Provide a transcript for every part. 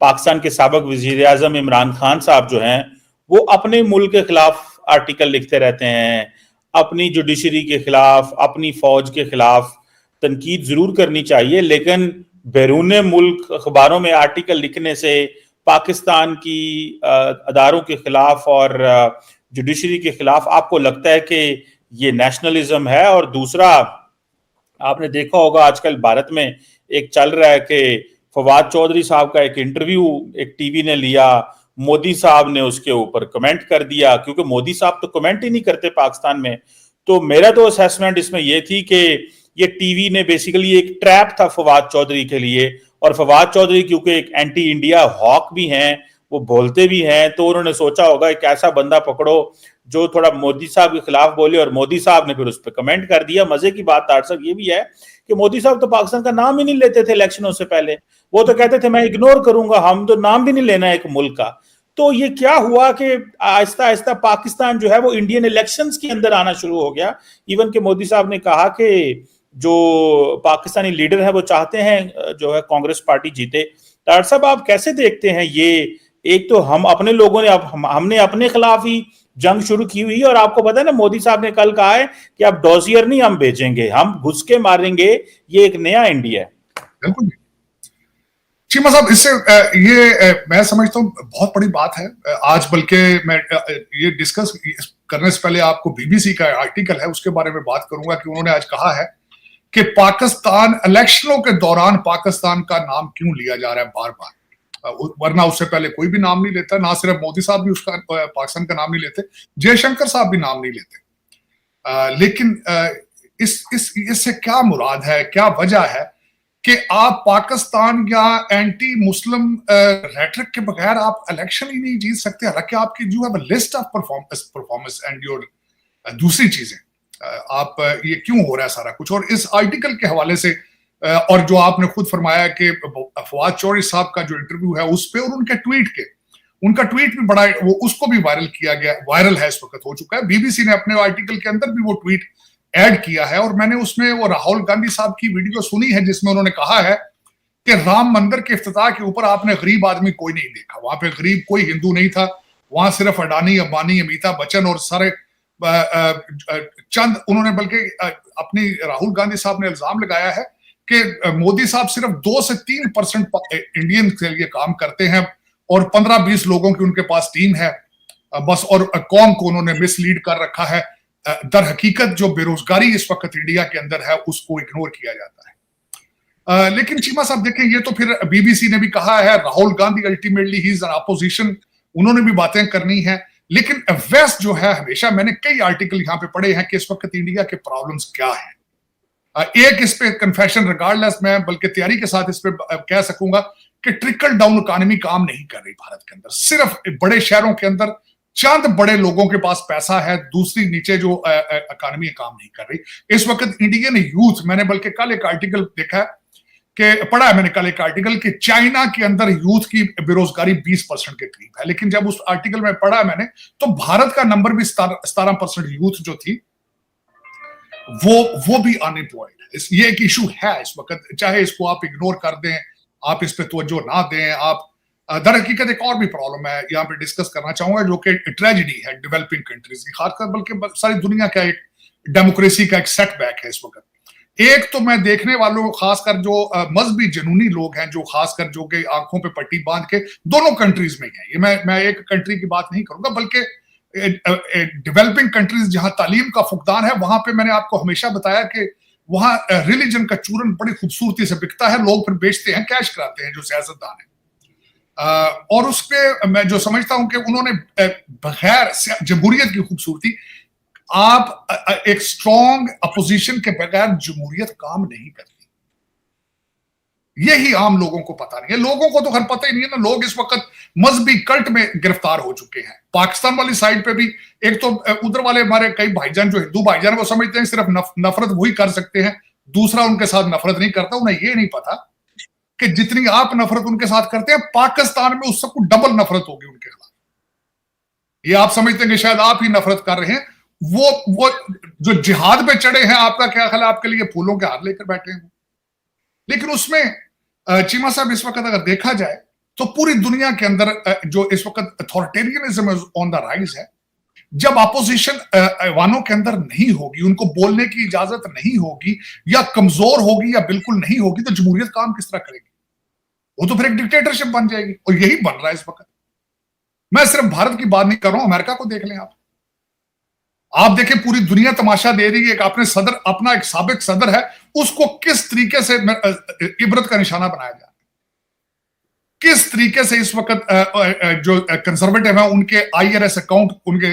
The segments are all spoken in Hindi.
पाकिस्तान के साबिक वजीर आजम इमरान खान साहब जो हैं वो अपने मुल्क के खिलाफ आर्टिकल लिखते रहते हैं, अपनी जुडिशरी के खिलाफ, अपनी फौज के खिलाफ तनकीद जरूर करनी चाहिए, लेकिन बैरून मुल्क अखबारों में आर्टिकल लिखने से पाकिस्तान की अदारों के खिलाफ और जुडिशरी के खिलाफ आपको लगता है कि ये नेशनलिज्म है? और दूसरा, आपने देखा होगा आजकल भारत में एक चल रहा है कि फवाद चौधरी साहब का एक इंटरव्यू एक टीवी ने लिया, मोदी साहब ने उसके ऊपर कमेंट कर दिया, क्योंकि मोदी साहब तो कमेंट ही नहीं करते पाकिस्तान में। तो मेरा तो असेसमेंट इसमें यह थी कि ये टीवी ने बेसिकली एक ट्रैप था फवाद चौधरी के लिए, और फवाद चौधरी क्योंकि एक एंटी इंडिया हॉक भी हैं, वो बोलते भी हैं, तो उन्होंने सोचा होगा एक ऐसा बंदा पकड़ो जो थोड़ा मोदी साहब के खिलाफ बोले, और मोदी साहब ने फिर उस पर कमेंट कर दिया। मजे की बात तारसक ये भी है कि मोदी साहब तो पाकिस्तान का नाम ही नहीं लेते थे इलेक्शनों से पहले, वो तो कहते थे मैं इग्नोर करूंगा, हम तो नाम भी नहीं लेना एक मुल्क का। तो ये क्या हुआ कि आहिस्ता आहिस्ता पाकिस्तान जो है वो इंडियन इलेक्शंस के अंदर आना शुरू हो गया। इवन के मोदी साहब ने कहा कि जो पाकिस्तानी लीडर है वो चाहते हैं जो है कांग्रेस पार्टी जीते। तार साहब, आप कैसे देखते हैं ये? एक तो हम अपने लोगों ने हमने अपने खिलाफ ही जंग शुरू की हुई, और आपको पता है ना मोदी साहब ने कल कहा है कि अब डॉसियर नहीं हम भेजेंगे, हम घुस के मारेंगे, ये एक नया इंडिया है। बिल्कुल चीमा साहब, इससे मैं समझता हूँ बहुत बड़ी बात है आज। बल्कि मैं ये डिस्कस करने से पहले आपको बीबीसी का आर्टिकल है उसके बारे में बात करूंगा कि उन्होंने आज कहा है कि पाकिस्तान इलेक्शनों के दौरान पाकिस्तान का नाम क्यों लिया जा रहा है बार बार, वरना उससे पहले कोई भी नाम नहीं लेता। ना सिर्फ मोदी साहब भी उसका पाकिस्तान का नाम नहीं लेते, जयशंकर साहब भी नाम नहीं लेते। लेकिन इससे क्या मुराद है, क्या वजह है कि आप पाकिस्तान या एंटी मुस्लिम रेटरिक के बगैर आप इलेक्शन ही नहीं जीत सकते? हालांकि आपकी जो है list of performance and your दूसरी चीजें, आप ये क्यों हो रहा है सारा कुछ? और इस आर्टिकल के हवाले से और जो आपने खुद फरमाया कि फवाद चौधरी साहब का जो इंटरव्यू है उस पर और उनका ट्वीट भी बड़ा, वो उसको भी वायरल किया गया, वायरल है इस वक्त हो चुका है। बीबीसी ने अपने आर्टिकल के अंदर भी वो ट्वीट ऐड किया है, और मैंने उसमें वो राहुल गांधी साहब की वीडियो सुनी है जिसमें उन्होंने कहा है कि राम मंदिर के इफ्तिताह के ऊपर आपने गरीब आदमी कोई नहीं देखा, वहां पे गरीब कोई हिंदू नहीं था, वहां सिर्फ अडानी, अंबानी, अमिताभ बच्चन और सारे चंद। उन्होंने बल्कि अपनी राहुल गांधी साहब ने इल्जाम लगाया है कि मोदी साहब सिर्फ 2 से 3% इंडियन के लिए काम करते हैं और 15-20 लोगों की उनके पास टीम है बस, और कौम को उन्होंने मिसलीड कर रखा है। दर हकीकत जो बेरोजगारी इस वक्त इंडिया के अंदर है उसको इग्नोर किया जाता है। लेकिन चीमा साहब देखें, ये तो फिर बीबीसी ने भी कहा है, Rahul Gandhi ultimately he is an opposition, उन्होंने भी बातें करनी है। लेकिन वेस्ट जो है, हमेशा मैंने कई आर्टिकल यहां पे पढ़े हैं कि इस वक्त इंडिया के प्रॉब्लम्स क्या है। एक इस पे कन्फेशन, रिगार्डलेस, मैं बल्कि तैयारी के साथ इस पे कह सकूंगा कि ट्रिकल डाउन इकोनॉमी काम नहीं कर रही भारत के अंदर। सिर्फ बड़े शहरों के अंदर चंद बड़े लोगों के पास पैसा है, दूसरी नीचे जो इकोनॉमी काम नहीं कर रही इस वक्त। इंडियन यूथ, मैंने बल्कि कल एक आर्टिकल देखा है कि पढ़ा है मैंने कल एक आर्टिकल कि चाइना के अंदर यूथ की बेरोजगारी 20% के करीब है, लेकिन जब उस आर्टिकल में पढ़ा मैंने तो भारत का नंबर भी 17% यूथ जो थी वो भी अनएम्प्लॉयड है। ये एक इशू है इस वक्त, चाहे इसको आप इग्नोर कर दें, आप इस पे तवज्जो ना दें, आप दर हकीकत एक और भी प्रॉब्लम है यहाँ पे डिस्कस करना चाहूंगा जो कि ट्रेजेडी है डेवलपिंग कंट्रीज की, खासकर बल्कि सारी दुनिया का एक डेमोक्रेसी का एक सेटबैक है इस वक्त। एक तो मैं देखने वालों, खासकर जो मजहबी जनूनी लोग हैं, जो खासकर जो कि आंखों पे पट्टी बांध के दोनों कंट्रीज में है, ये मैं एक कंट्री की बात नहीं करूंगा, बल्कि डेवलपिंग कंट्रीज जहां तालीम का फुकदान है वहां पे मैंने आपको हमेशा बताया कि वहां रिलीजन का चूरन बड़ी खूबसूरती से बिकता है, लोग फिर बेचते हैं, कैश कराते हैं जो सियासतदान है। और उसके मैं जो समझता हूं कि उन्होंने बगैर जमहूरियत की खूबसूरती, आप एक स्ट्रॉन्ग अपोजिशन के बगैर जमहूरियत काम नहीं करती। यही आम लोगों को पता नहीं है, लोगों को तो खैर पता ही नहीं है ना। लोग इस वक्त मजहबी कल्ट में गिरफ्तार हो चुके हैं। पाकिस्तान वाली साइड पे भी एक तो उधर वाले हमारे कई भाईजान जो हिंदू भाईजान वो समझते हैं सिर्फ नफरत वही कर सकते हैं, दूसरा उनके साथ नफरत नहीं करता। उन्हें ये नहीं पता कि जितनी आप नफरत उनके साथ करते हैं पाकिस्तान में उससे कुछ डबल नफरत होगी उनके खिलाफ। ये आप समझते हैं कि शायद आप ही नफरत कर रहे हैं, वो जो जिहाद पे चढ़े हैं, आपका क्या ख्याल है, आपके लिए फूलों के हार लेकर बैठे हैं। लेकिन उसमें चीमा साहब इस वक्त अगर देखा जाए तो पूरी दुनिया के अंदर जो इस वक्त अथॉरिटेरियनिज्म ऑन द राइज है, जब अपोजिशन वालों के अंदर नहीं होगी, उनको बोलने की इजाजत नहीं होगी, या कमजोर होगी या बिल्कुल नहीं होगी, तो जमहूरियत काम किस तरह करेगी? वो तो फिर एक डिक्टेटरशिप बन जाएगी, और यही बन रहा है इस वक्त। मैं सिर्फ भारत की बात नहीं कर रहा हूं, अमेरिका को देख लें आप देखें, पूरी दुनिया तमाशा दे रही है कि अपने सदर, अपना एक साबिक सदर है, उसको किस तरीके से इबरत का निशाना बनाया जा रहा है, किस तरीके से इस वक्त जो कंजर्वेटिव है उनके IRS अकाउंट, उनके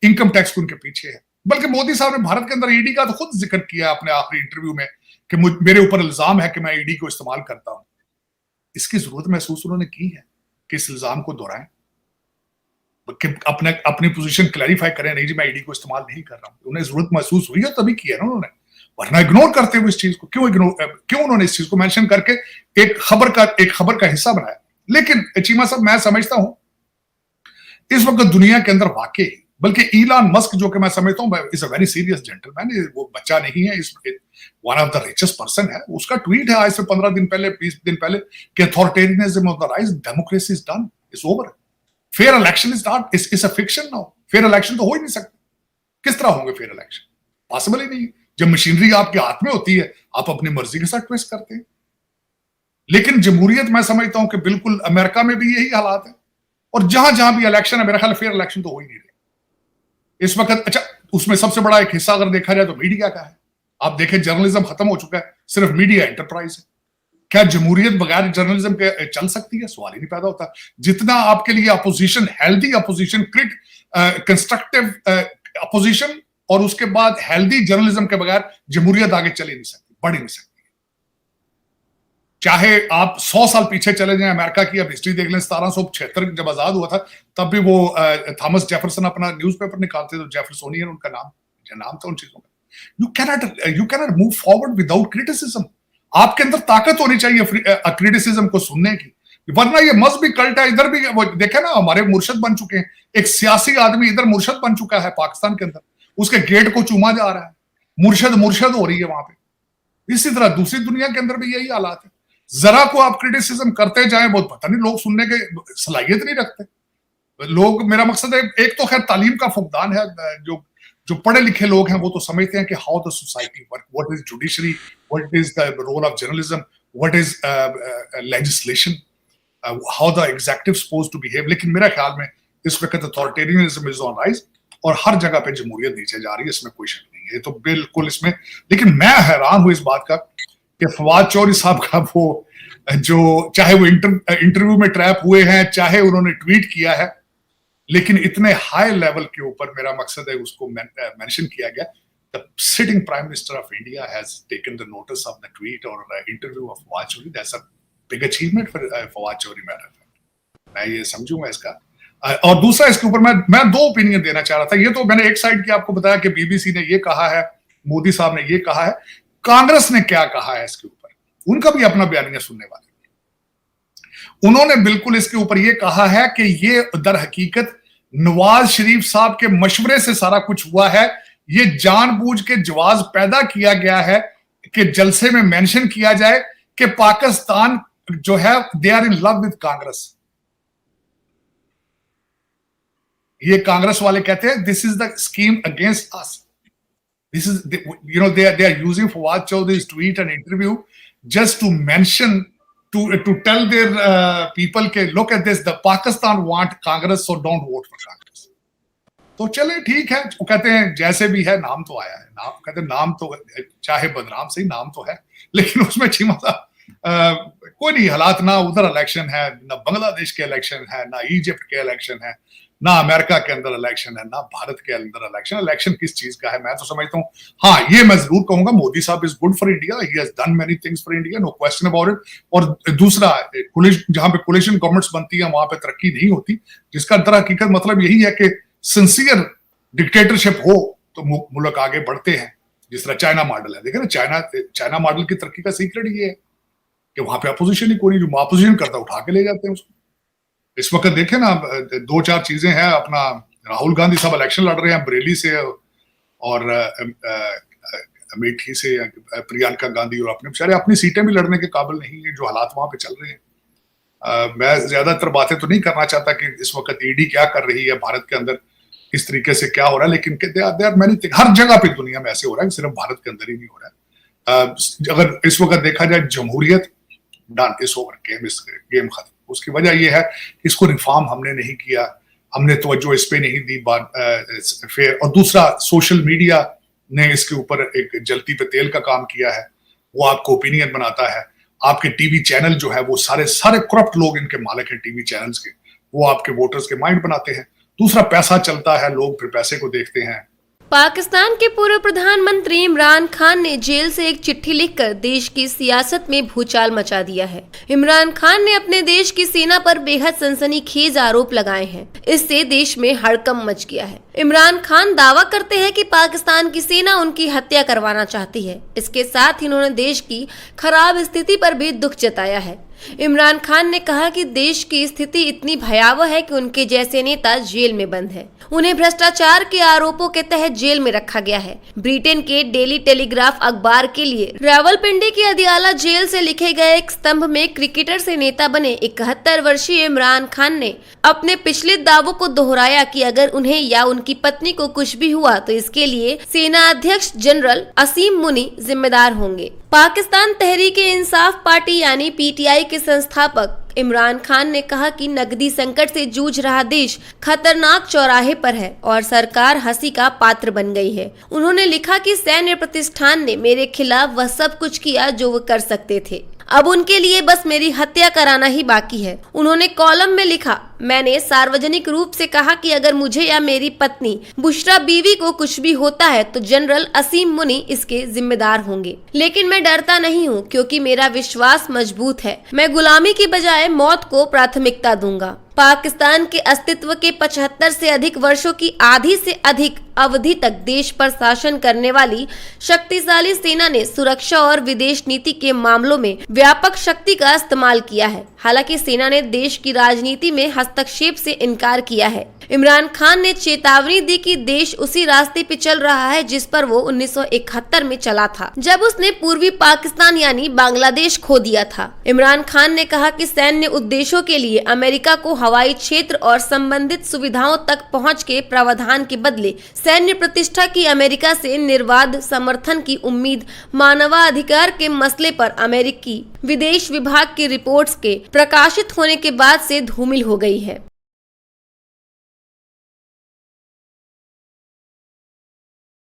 इनकम टैक्स उनके पीछे है। बल्कि मोदी साहब ने भारत के अंदर ईडी का तो खुद जिक्र किया अपने आखिरी इंटरव्यू में कि मेरे ऊपर इल्जाम है कि मैं ईडी को इस्तेमाल करता हूं। इसकी जरूरत महसूस उन्होंने की है कि इस इल्जाम को दोहराएं, कि अपनी पोजीशन क्लैरिफाई करें, नहीं जी मैं ईडी को इस्तेमाल नहीं कर रहा हूं। उन्हें जरूरत महसूस हुई है तभी किया ना उन्होंने, वरना इग्नोर करते हुए इस चीज को क्यों उन्होंने इस चीज को मेंशन करके एक खबर का हिस्सा बनाया। लेकिन चीमा साहब, मैं समझता हूं इस वक्त दुनिया के अंदर वाकई, बल्कि इलान मस्क जो कि मैं समझता हूं is a very serious gentleman, वो बच्चा नहीं है, इस one of the richest person है। उसका ट्वीट है आज से 15 दिन पहले, 20 दिन पहले, कि authoritarianism of the rise, democracy is done, it's over, fair election is not, it's a fiction now. Fair election तो हो ही नहीं सकते, किस तरह होंगे फेयर इलेक्शन? पॉसिबल ही नहीं। जब मशीनरी आपके हाथ में होती है, आप अपनी मर्जी के साथ ट्विस्ट करते हैं। लेकिन जमहूरियत, मैं समझता हूं कि बिल्कुल अमेरिका में भी यही हालात है, और जहां जहां भी इलेक्शन है, मेरा ख्याल फेयर इलेक्शन तो हो ही नहीं रहे इस वक्त। अच्छा, उसमें सबसे बड़ा एक हिस्सा अगर देखा जाए तो मीडिया का है। आप देखें, जर्नलिज्म खत्म हो चुका है, सिर्फ मीडिया एंटरप्राइज है। क्या जमहूरियत बगैर जर्नलिज्म के चल सकती है? सवाल ही नहीं पैदा होता। जितना आपके लिए opposition, healthy opposition, constructive opposition, और उसके बाद हेल्दी जर्नलिज्म के बगैर जमहूरियत आगे चल ही नहीं सकती, बढ़ ही नहीं सकती। चाहे आप 100 साल पीछे चले जाएं, अमेरिका की अब हिस्ट्री देख लें, 1776 जब आजाद हुआ था, तब भी वो थॉमस जेफरसन अपना न्यूज़पेपर निकालते थे, जेफरसोनियन उनका नाम था उन चीजों का। You cannot move forward without criticism. आपके अंदर ताकत होनी चाहिए क्रिटिसिज्म को सुनने की, वरना ये मजहबी कल्ट है। इधर भी देखे ना, हमारे मुर्शद बन चुके हैं, एक सियासी आदमी इधर मुर्शद बन चुका है पाकिस्तान के अंदर, उसके गेट को चूमा जा रहा है, मुर्शद हो रही है वहां पे। इसी तरह दूसरी दुनिया के अंदर भी यही हालात है। जरा को आप क्रिटिसिज्म करते जाएं, बहुत पता नहीं लोग सुनने के सलाहियत नहीं रखते लोग। मेरा मकसद है, एक तो खैर तालीम का फुकदान है, जो पढ़े लिखे लोग हैं वो तो समझते हैं कि how the society work, what is judiciary, what is the role of journalism, what is legislation, how the executive supposed to behave. लेकिन मेरा ख्याल में इस वक्त अथॉरिटेरियनिज्म इज ऑन राइज, और हर जगह पे जमहूरियत नीचे जा रही है, इसमें कोई शक नहीं है, तो बिल्कुल इसमें। लेकिन मैं हैरान हूं इस बात का कि फवाद चौधरी साहब का वो जो, चाहे वो इंटरव्यू में ट्रैप हुए हैं, चाहे उन्होंने ट्वीट किया है, लेकिन इतने हाई लेवल के ऊपर, मेरा मकसद है उसको मेंशन किया गया, the sitting prime minister of India has taken the notice of the tweet और interview of Fawad Chaudhry. That's a big achievement for Fawad Chaudhry. मैं ये समझूंगा इसका। और दूसरा, इसके ऊपर मैं दो ओपिनियन देना चाह रहा था। ये तो मैंने एक साइड की आपको बताया कि बीबीसी ने ये कहा है, मोदी साहब ने ये कहा है, कांग्रेस ने क्या कहा है इसके ऊपर, उनका भी अपना बयानिया सुनने वाले। उन्होंने बिल्कुल इसके ऊपर ये कहा है कि ये दर हकीकत नवाज शरीफ साहब के मशवरे से सारा कुछ हुआ है, ये जानबूझ के जवाब पैदा किया गया है कि जलसे में मेंशन किया जाए कि पाकिस्तान जो है they are in love with Congress. ये कांग्रेस वाले कहते हैं this is the scheme against us. This is, they are using Fawad Chaudhry's tweet and interview just to mention, to tell their people कि look at this, the Pakistan want Congress, so don't vote for Congress. तो चले ठीक है, वो कहते हैं जैसे भी है, नाम तो आया है, नाम कहते हैं, नाम तो चाहे बदनाम से ही नाम तो है, लेकिन उसमें चीमा साहब कोई नहीं, हालात ना उधर इलेक्शन है, ना बांग्लादेश के इलेक्शन है, ना इजिप्ट के इलेक्शन है, ना अमेरिका के अंदर इलेक्शन है, ना भारत के अंदर इलेक्शन। इलेक्शन किस चीज का है? मैं तो समझता हूँ, हाँ ये मैं जरूर कहूंगा, मोदी साहब is good for India, he has done many things for India, no question about it. और दूसरा, जहां पे कोलिशन गवर्नमेंट्स बनती है वहां पे तरक्की नहीं होती, जिसका दर हकीकत मतलब यही है कि सिंसियर डिक्टेटरशिप हो तो मुल्क आगे बढ़ते हैं, जिस तरह चाइना मॉडल है। देखे ना, चाइना मॉडल की तरक्की का सीक्रेट ये है कि वहां पे अपोजिशन ही कोई नहीं, जो अपोजिशन करता है उठा के ले जाते हैं उसको। इस वक्त देखें ना, 2-4 चीजें हैं, अपना राहुल गांधी साहब इलेक्शन लड़ रहे हैं बरेली से, और अमेठी से प्रियंका गांधी, और अपने बेचारे अपनी सीटें भी लड़ने के काबिल नहीं है, जो हालात वहां पे चल रहे हैं। मैं ज्यादातर बातें तो नहीं करना चाहता कि इस वक्त ईडी क्या कर रही है भारत के अंदर, इस तरीके से क्या हो रहा है, लेकिन हर जगह पे दुनिया में ऐसे हो रहा है, सिर्फ भारत के अंदर ही नहीं हो रहा है। अगर इस वक्त देखा जाए जमहूरियत डन, इस ओवर गेम, इस गेम खत्म। उसकी वजह यह है कि इसको रिफॉर्म हमने नहीं किया, हमने तवज्जो इस पे नहीं दी फिर। और दूसरा, सोशल मीडिया ने इसके ऊपर एक जलती पे तेल का काम किया है। वो आपको ओपिनियन बनाता है, आपके टीवी चैनल जो है वो सारे करप्ट लोग इनके मालिक हैं टीवी चैनल्स के, वो आपके वोटर्स के माइंड बनाते हैं। दूसरा, पैसा चलता है, लोग फिर पैसे को देखते हैं। पाकिस्तान के पूर्व प्रधानमंत्री इमरान खान ने जेल से एक चिट्ठी लिखकर देश की सियासत में भूचाल मचा दिया है। इमरान खान ने अपने देश की सेना पर बेहद सनसनीखेज आरोप लगाए हैं। इससे देश में हड़कंप मच गया है। इमरान खान दावा करते हैं कि पाकिस्तान की सेना उनकी हत्या करवाना चाहती है। इसके साथ ही उन्होंने देश की खराब स्थिति पर भी दुख जताया है। इमरान खान ने कहा कि देश की स्थिति इतनी भयावह है कि उनके जैसे नेता जेल में बंद है। उन्हें भ्रष्टाचार के आरोपों के तहत जेल में रखा गया है। ब्रिटेन के डेली टेलीग्राफ अखबार के लिए रावलपिंडी की अदियाला जेल से लिखे गए एक स्तंभ में क्रिकेटर से नेता बने 71 वर्षीय इमरान खान ने अपने पिछले दावों को दोहराया कि अगर उन्हें या उनकी पत्नी को कुछ भी हुआ तो इसके लिए सेना अध्यक्ष जनरल असीम मुनी जिम्मेदार होंगे। पाकिस्तान तहरीक-ए-इंसाफ पार्टी यानी पीटीआई के संस्थापक इमरान खान ने कहा कि नकदी संकट से जूझ रहा देश खतरनाक चौराहे पर है और सरकार हंसी का पात्र बन गई है। उन्होंने लिखा कि सैन्य प्रतिष्ठान ने मेरे खिलाफ वह सब कुछ किया जो वो कर सकते थे, अब उनके लिए बस मेरी हत्या कराना ही बाकी है। उन्होंने कॉलम में लिखा, मैंने सार्वजनिक रूप से कहा कि अगर मुझे या मेरी पत्नी बुशरा बीवी को कुछ भी होता है तो जनरल असीम मुनी इसके जिम्मेदार होंगे। लेकिन मैं डरता नहीं हूँ क्योंकि मेरा विश्वास मजबूत है। मैं गुलामी की बजाय मौत को प्राथमिकता दूंगा। पाकिस्तान के अस्तित्व के 75 से अधिक वर्षों की आधी से अधिक अवधि तक देश पर शासन करने वाली शक्तिशाली सेना ने सुरक्षा और विदेश नीति के मामलों में व्यापक शक्ति का इस्तेमाल किया है। हालांकि सेना ने देश की राजनीति में हस्तक्षेप से इनकार किया है। इमरान खान ने चेतावनी दी कि देश उसी रास्ते पे चल रहा है जिस पर वो 1971 में चला था, जब उसने पूर्वी पाकिस्तान यानी बांग्लादेश खो दिया था। इमरान खान ने कहा कि सैन्य उद्देश्यों के लिए अमेरिका को हवाई क्षेत्र और संबंधित सुविधाओं तक पहुंच के प्रावधान के बदले सैन्य प्रतिष्ठा की अमेरिका से निर्बाध समर्थन की उम्मीद मानवाधिकार के मसले पर अमेरिकी विदेश विभाग की रिपोर्ट्स के प्रकाशित होने के बाद से धूमिल हो गई है।